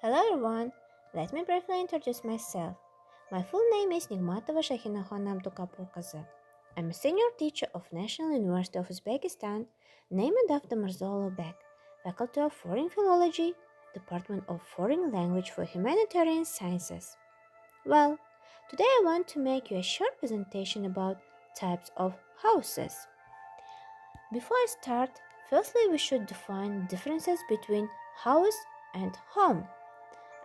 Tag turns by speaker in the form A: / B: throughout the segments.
A: Hello everyone, let me briefly introduce myself. My full name is Nigmatova Ш.А. I'm a senior teacher of National University of Uzbekistan, named after Mavzу Faculty of Foreign Philology, Department of Foreign Language for Humanitarian Sciences. Well, today I want to make you a short presentation about types of houses. Before I start, firstly we should define differences between house and home.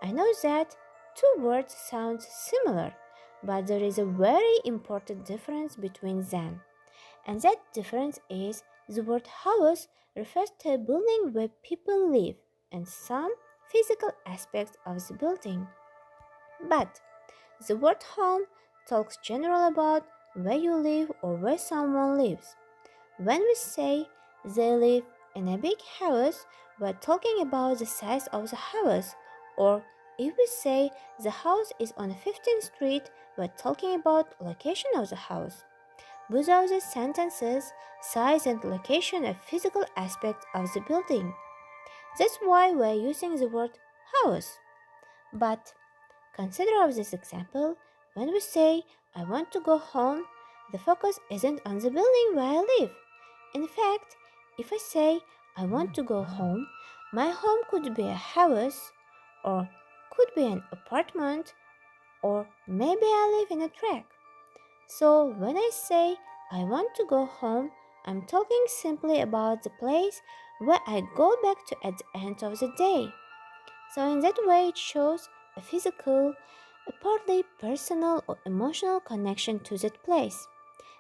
A: I know that two words sound similar, but there is a very important difference between them. And that difference is the word house refers to a building where people live and some physical aspects of the building. But the word home talks general about where you live or where someone lives. When we say they live in a big house, we're talking about the size of the house, or if we say the house is on 15th Street, we're talking about location of the house. Both of the sentences, size and location are physical aspects of the building. That's why we're using the word house. But consider of this example, when we say I want to go home, the focus isn't on the building where I live. In fact, if I say I want to go home, my home could be a house, or could be an apartment, or maybe I live in a track. So when I say I want to go home, I'm talking simply about the place where I go back to at the end of the day. So in that way it shows a physical, a partly personal or emotional connection to that place.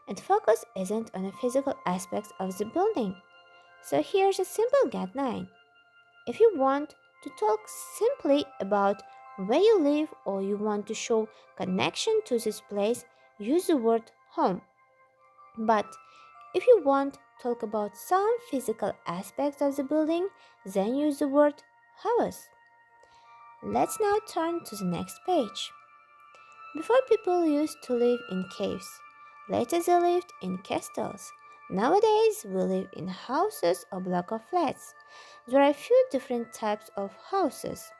A: And focus isn't on the physical aspects of the building. So here's a simple guideline. If you want to talk simply about where you live or you want to show connection to this place, use the word home. But if you want to talk about some physical aspects of the building, then use the word house. Let's now turn to the next page. Before, people used to live in caves. Later they lived in castles. Nowadays we live in houses or block of flats. There are a few different types of houses.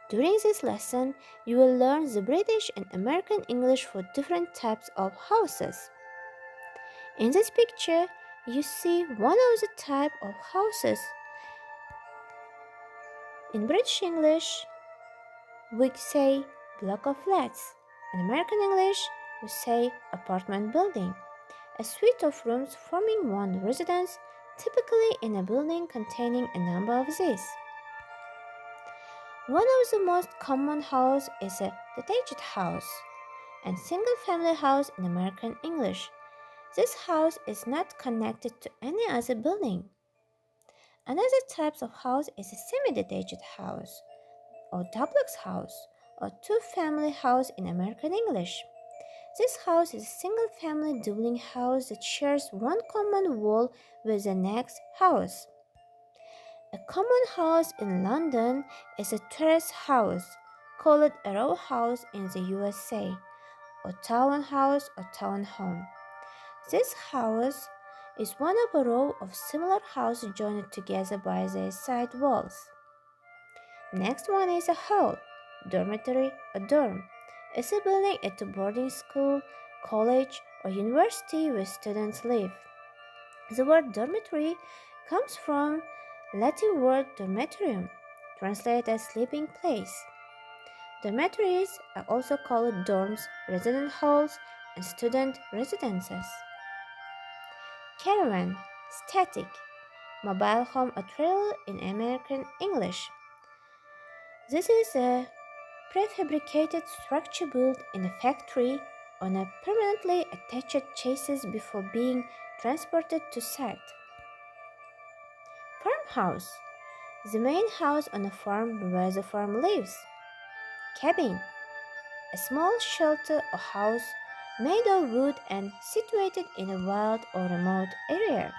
A: During this lesson, you will learn the British and American English for different types of houses. In this picture, you see one of the type of houses. In British English, we say block of flats. In American English, we say apartment building. A suite of rooms forming one residence, typically in a building containing a number of these. One of the most common houses is a detached house and single-family house in American English. This house is not connected to any other building. Another type of house is a semi-detached house or duplex house or two-family house in American English. This house is a single-family dwelling house that shares one common wall with the next house. A common house in London is a terrace house, called a row house in the USA, or townhouse or townhome. This house is one of a row of similar houses joined together by their side walls. Next one is a hall, dormitory or dorm. It's a building at a boarding school, college, or university where students live. The word dormitory comes from Latin word dormitorium, translated as sleeping place. Dormitories are also called dorms, resident halls, and student residences. Caravan, static, mobile home or trailer in American English. This is a prefabricated structure built in a factory on a permanently attached chassis before being transported to site. Farmhouse, the main house on a farm where the farm lives. Cabin, a small shelter or house made of wood and situated in a wild or remote area.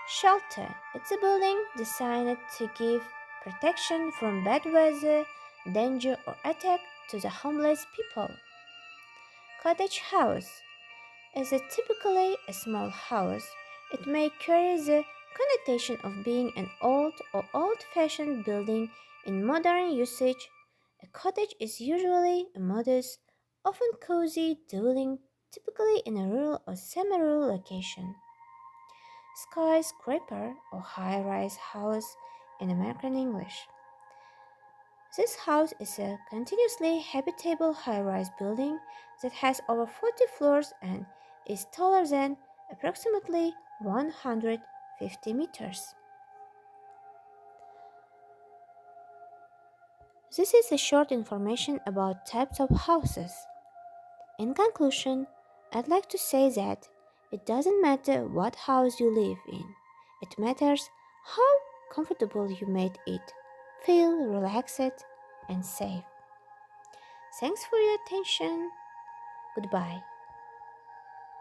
A: Shelter, it's a building designed to give protection from bad weather, danger or attack to the homeless people. Cottage house is typically a small house. It may carry the connotation of being an old or old-fashioned building in modern usage. A cottage is usually a modest, often cozy dwelling, typically in a rural or semi-rural location. Skyscraper or high-rise house in American English. This house is a continuously habitable high-rise building that has over 40 floors and is taller than approximately 150 meters. This is a short information about types of houses. In conclusion, I'd like to say that it doesn't matter what house you live in. It matters how comfortable you made it feel relaxed and safe. Thanks for your attention. Goodbye.